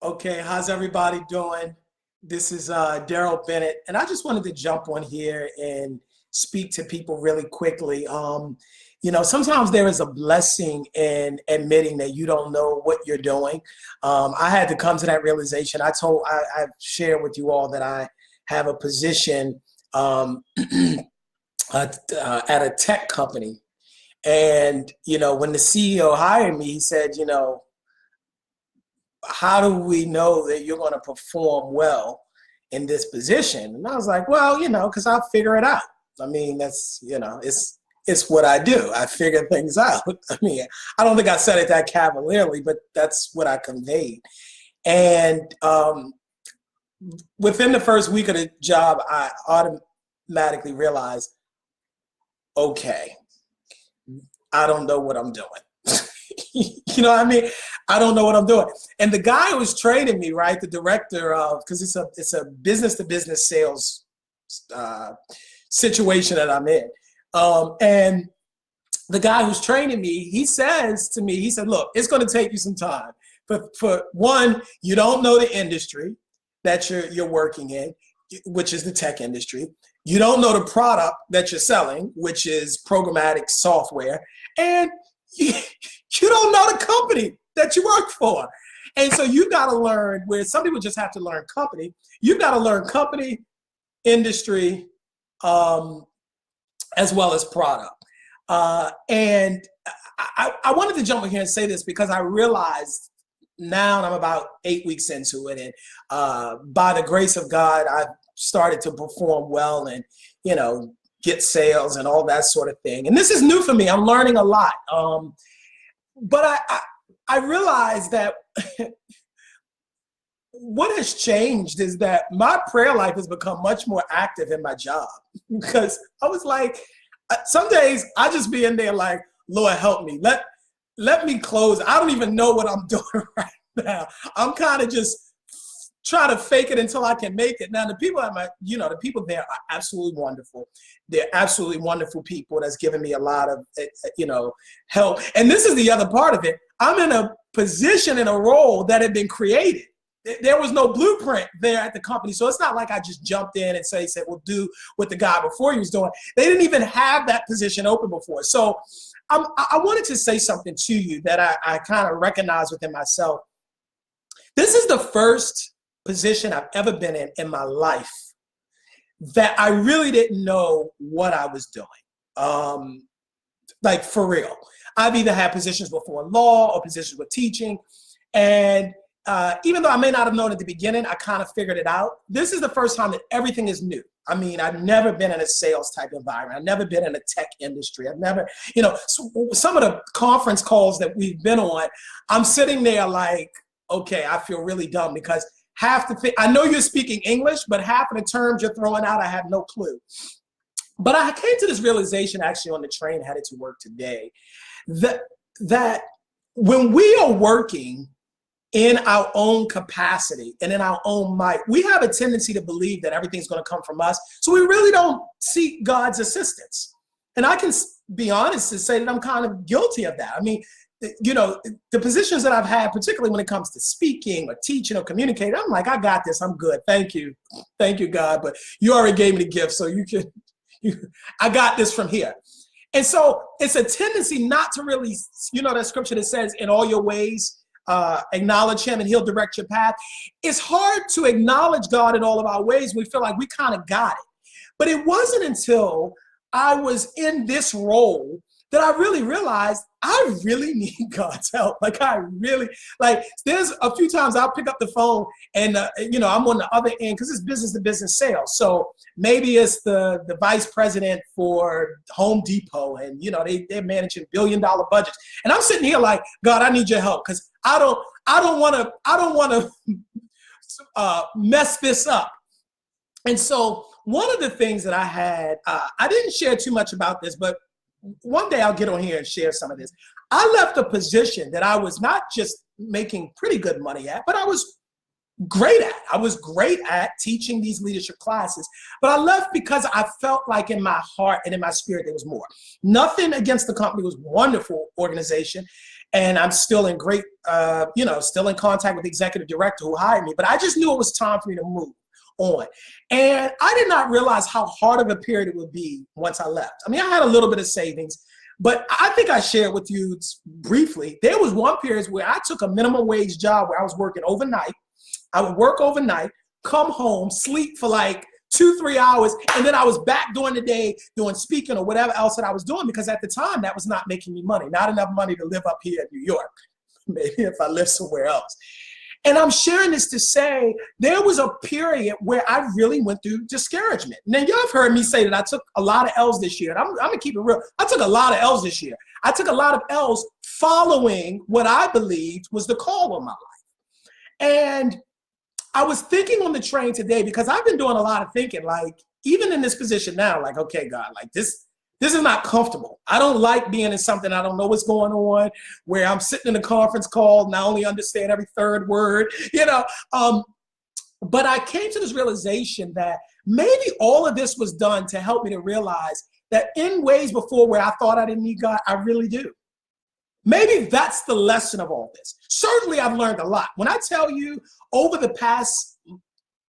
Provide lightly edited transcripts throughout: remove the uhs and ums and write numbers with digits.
Okay, how's everybody doing? This is Darrell Bennett, and I just wanted to jump on here and speak to people really quickly. Sometimes there is a blessing in admitting that you don't know what you're doing. I had to come to that realization. I've shared with you all that I have a position at a tech company, and when the CEO hired me, he said, how do we know that you're going to perform well in this position? And I was like, well, because I'll figure it out. I mean, that's, it's what I do. I figure things out. I mean, I don't think I said it that cavalierly, but that's what I conveyed. And within the first week of the job, I automatically realized, okay, I don't know what I'm doing. You know what I mean? I don't know what I'm doing. And the guy who was training me, right, the director of, because it's a business to business sales situation that I'm in. And the guy who's training me, he says to me, he said, look, it's going to take you some time. For one, you don't know the industry that you're working in, which is the tech industry. You don't know the product that you're selling, which is programmatic software. And you don't know the company that you work for. And so you got to learn, where some people just have to learn company, you've got to learn company, industry, as well as product. And I wanted to jump in here and say this because I realized now, and I'm about 8 weeks into it, and by the grace of God, I've started to perform well and, get sales and all that sort of thing. And this is new for me. I'm learning a lot. But I realized that what has changed is that my prayer life has become much more active in my job, because I was like, some days I just be in there like, Lord, help me. Let me close. I don't even know what I'm doing right now. I'm kind of just try to fake it until I can make it. Now, the people the people there are absolutely wonderful. They're absolutely wonderful people that's given me a lot of, help. And this is the other part of it. I'm in a position, in a role that had been created. There was no blueprint there at the company. So it's not like I just jumped in and said, well, do what the guy before you was doing. They didn't even have that position open before. So I wanted to say something to you that I kind of recognize within myself. This is the first position I've ever been in my life that I really didn't know what I was doing. Like, for real. I've either had positions before in law or positions with teaching. And even though I may not have known at the beginning, I kind of figured it out. This is the first time that everything is new. I mean, I've never been in a sales type environment. I've never been in a tech industry. I've never, some of the conference calls that we've been on, I'm sitting there like, okay, I feel really dumb because half the thing, I know you're speaking English, but half of the terms you're throwing out, I have no clue. But I came to this realization actually on the train headed to work today, that when we are working in our own capacity and in our own might, we have a tendency to believe that everything's going to come from us. So we really don't seek God's assistance. And I can be honest and say that I'm kind of guilty of that. I mean, the positions that I've had, particularly when it comes to speaking or teaching or communicating, I'm like, I got this, I'm good. Thank you, God. But you already gave me the gift, so I got this from here. And so it's a tendency not to really, that scripture that says, in all your ways, acknowledge him and he'll direct your path. It's hard to acknowledge God in all of our ways. We feel like we kind of got it. But it wasn't until I was in this role that I really realized I really need God's help. Like, there's a few times I'll pick up the phone and, I'm on the other end because it's business to business sales. So maybe it's the vice president for Home Depot and, they're managing billion-dollar budgets. And I'm sitting here like, God, I need your help because I don't want to mess this up. And so one of the things that I had, I didn't share too much about this, but one day I'll get on here and share some of this. I left a position that I was not just making pretty good money at, but I was great at. I was great at teaching these leadership classes, but I left because I felt like in my heart and in my spirit there was more. Nothing against the company. It was a wonderful organization. And I'm still in great, still in contact with the executive director who hired me. But I just knew it was time for me to move on. And I did not realize how hard of a period it would be once I left. I mean, I had a little bit of savings, but I think I shared with you briefly. There was one period where I took a minimum wage job where I was working overnight. I would work overnight, come home, sleep for like 2-3 hours, and then I was back during the day doing speaking or whatever else that I was doing, because at the time that was not making me money, not enough money to live up here in New York, maybe if I lived somewhere else. And I'm sharing this to say there was a period where I really went through discouragement. Now, y'all have heard me say that I took a lot of L's this year. And I'm going to keep it real. I took a lot of L's this year. I took a lot of L's following what I believed was the call of my life. And I was thinking on the train today, because I've been doing a lot of thinking, like even in this position now, like, okay, God, like this is not comfortable. I don't like being in something I don't know what's going on, where I'm sitting in a conference call and I only understand every third word, But I came to this realization that maybe all of this was done to help me to realize that in ways before where I thought I didn't need God, I really do. Maybe that's the lesson of all this. Certainly, I've learned a lot. When I tell you over the past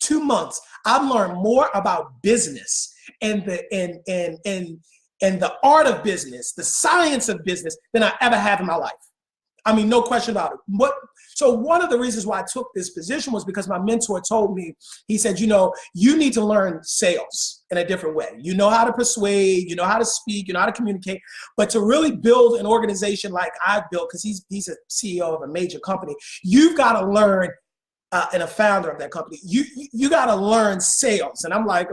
2 months, I've learned more about business and the art of business, the science of business than I ever have in my life. I mean, no question about it. So one of the reasons why I took this position was because my mentor told me, he said, you need to learn sales in a different way. You know how to persuade, you know how to speak, you know how to communicate, but to really build an organization like I've built, because he's a CEO of a major company, you've got to learn, and a founder of that company, you got to learn sales. And I'm like,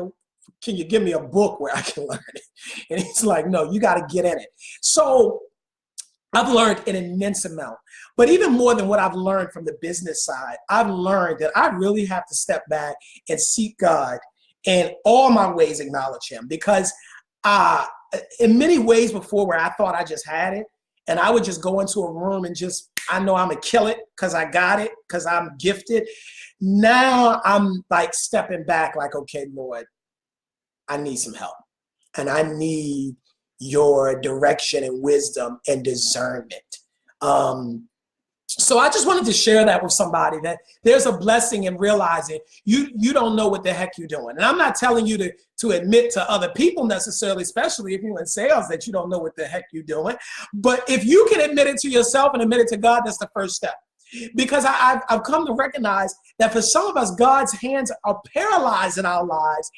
can you give me a book where I can learn it? And he's like, no, you got to get in it. So I've learned an immense amount. But even more than what I've learned from the business side, I've learned that I really have to step back and seek God and all my ways acknowledge him. Because in many ways before where I thought I just had it, and I would just go into a room and I know I'm going to kill it because I got it, because I'm gifted. Now I'm like stepping back like, okay, Lord, I need some help. And I need your direction and wisdom and discernment. So I just wanted to share that with somebody, that there's a blessing in realizing you don't know what the heck you're doing. And I'm not telling you to admit to other people necessarily, especially if you're in sales, that you don't know what the heck you're doing. But if you can admit it to yourself and admit it to God, that's the first step. Because I've come to recognize that for some of us, God's hands are paralyzed in our lives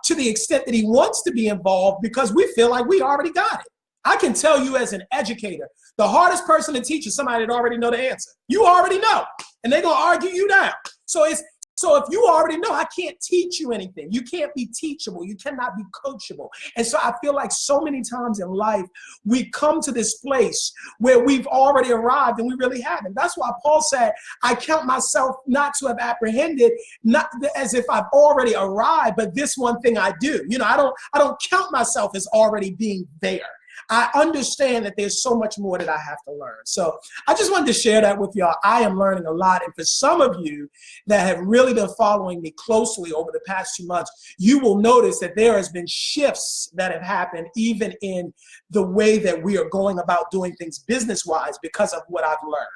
to the extent that he wants to be involved because we feel like we already got it. I can tell you as an educator, the hardest person to teach is somebody that already know the answer. You already know, and they're going to argue you down. So if you already know, I can't teach you anything. You can't be teachable. You cannot be coachable. And so I feel like so many times in life, we come to this place where we've already arrived and we really haven't. That's why Paul said, I count myself not to have apprehended, not as if I've already arrived, but this one thing I do. I don't count myself as already being there. I understand that there's so much more that I have to learn. So I just wanted to share that with y'all. I am learning a lot. And for some of you that have really been following me closely over the past 2 months, you will notice that there has been shifts that have happened even in the way that we are going about doing things business-wise because of what I've learned.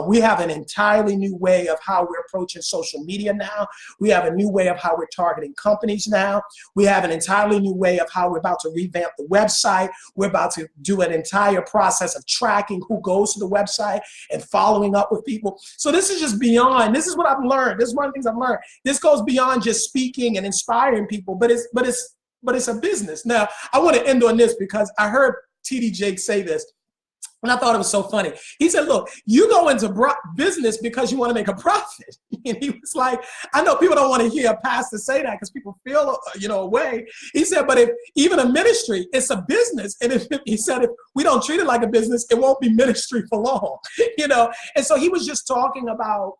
We have an entirely new way of how we're approaching social media now. We have a new way of how we're targeting companies now. We have an entirely new way of how we're about to revamp the website. We're about to do an entire process of tracking who goes to the website and following up with people. So this is just beyond, this is what I've learned. This is one of the things I've learned. This goes beyond just speaking and inspiring people, but it's a business. Now, I want to end on this because I heard TD Jakes say this. And I thought it was so funny. He said, look, you go into business because you want to make a profit. And he was like, I know people don't want to hear a pastor say that because people feel, a way. He said, but if even a ministry, it's a business. And he said, if we don't treat it like a business, it won't be ministry for long, And so he was just talking about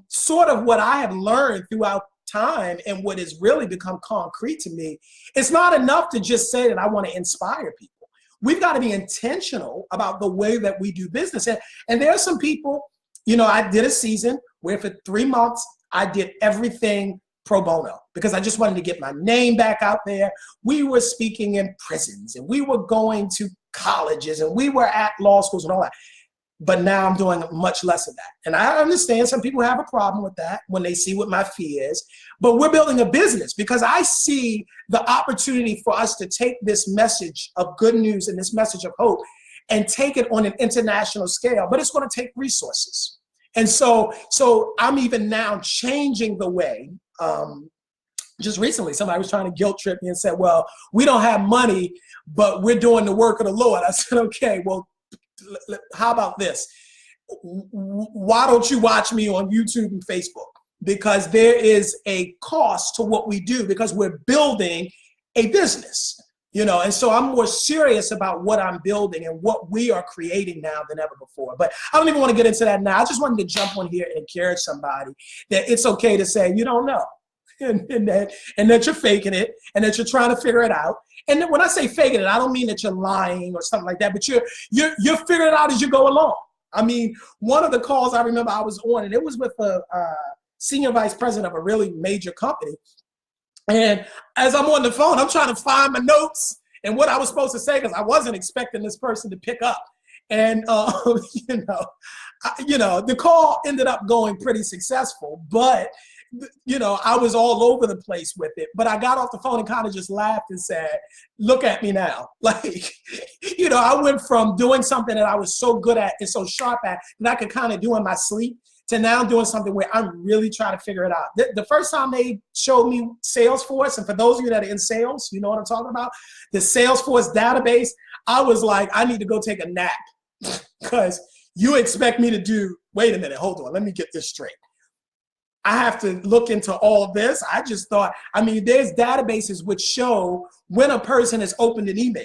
sort of what I have learned throughout time and what has really become concrete to me. It's not enough to just say that I want to inspire people. We've got to be intentional about the way that we do business. And there are some people, I did a season where for 3 months, I did everything pro bono because I just wanted to get my name back out there. We were speaking in prisons and we were going to colleges and we were at law schools and all that. But now I'm doing much less of that. And I understand some people have a problem with that when they see what my fee is, but we're building a business because I see the opportunity for us to take this message of good news and this message of hope and take it on an international scale, but it's going to take resources. And so I'm even now changing the way, just recently, somebody was trying to guilt trip me and said, well, we don't have money, but we're doing the work of the Lord. I said, okay, well, how about this? Why don't you watch me on YouTube and Facebook? Because there is a cost to what we do because we're building a business, you know, and so I'm more serious about what I'm building and what we are creating now than ever before. But I don't even want to get into that now. I just wanted to jump on here and encourage somebody that it's okay to say, you don't know. And that you're faking it and that you're trying to figure it out. And when I say faking it, I don't mean that you're lying or something like that, but you're figuring it out as you go along. I mean, one of the calls I remember I was on, and it was with a senior vice president of a really major company. And as I'm on the phone, I'm trying to find my notes and what I was supposed to say because I wasn't expecting this person to pick up. And you know, the call ended up going pretty successful, but you know, I was all over the place with it, but I got off the phone and kind of just laughed and said, look at me now. Like, you know, I went from doing something that I was so good at and so sharp at that I could kind of do in my sleep to now doing something where I'm really trying to figure it out. The first time they showed me Salesforce, and for those of you that are in sales, you know what I'm talking about, the Salesforce database, I was like, I need to go take a nap because you expect me to do, wait a minute, hold on, let me get this straight. I have to look into all of this. I just thought, I mean, there's databases which show when a person has opened an email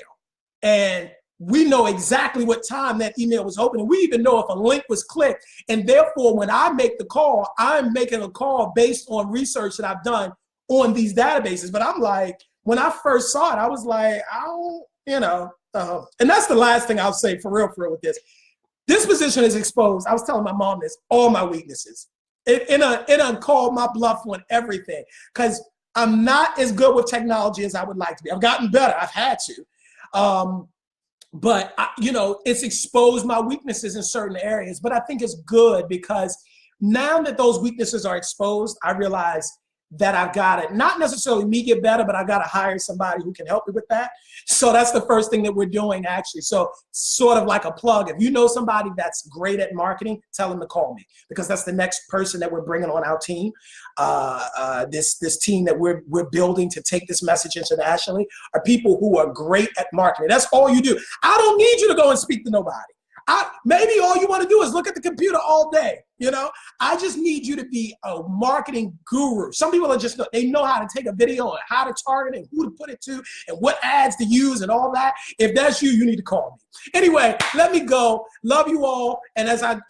and we know exactly what time that email was opened. And we even know if a link was clicked. And therefore, when I make the call, I'm making a call based on research that I've done on these databases. But I'm like, when I first saw it, I was like, I don't, you know, and that's the last thing I'll say for real with this. This position is exposed. I was telling my mom this, all my weaknesses. It called my bluff on everything because I'm not as good with technology as I would like to be. I've gotten better. I've had to. But, you know, it's exposed my weaknesses in certain areas. But I think it's good because now that those weaknesses are exposed, I realize that I've got to, not necessarily me get better, but I got to hire somebody who can help me with that. So that's the first thing that we're doing, actually. So sort of like a plug. If you know somebody that's great at marketing, tell them to call me because that's the next person that we're bringing on our team. This team that we're building to take this message internationally are people who are great at marketing. That's all you do. I don't need you to go and speak to nobody. Maybe all you want to do is look at the computer all day. You know, I just need you to be a marketing guru. Some people are just, they know how to take a video and how to target and who to put it to and what ads to use and all that. If that's you, you need to call me. Anyway, let me go. Love you all. And as I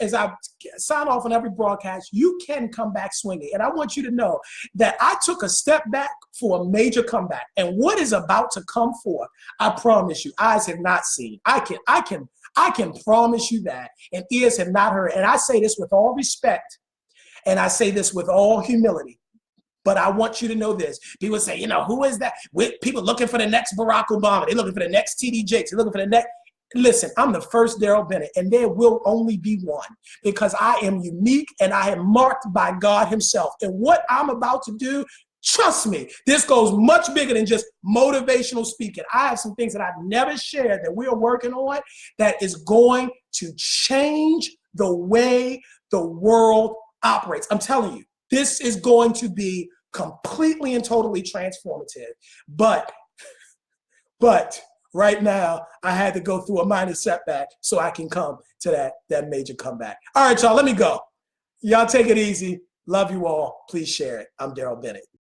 sign off on every broadcast, you can come back swinging. And I want you to know that I took a step back for a major comeback. And what is about to come forth, I promise you, eyes have not seen. I can promise you that, and ears have not heard. And I say this with all respect, and I say this with all humility. But I want you to know this. People say, you know, who is that? People looking for the next Barack Obama. They're looking for the next T.D. Jakes. They're looking for the next. Listen, I'm the first Darrell Bennett, and there will only be one because I am unique and I am marked by God himself. And what I'm about to do, trust me, this goes much bigger than just motivational speaking. I have some things that I've never shared that we are working on that is going to change the way the world operates. I'm telling you, this is going to be completely and totally transformative. But right now, I had to go through a minor setback so I can come to that major comeback. All right, y'all, let me go. Y'all take it easy. Love you all. Please share it. I'm Darrell Bennett.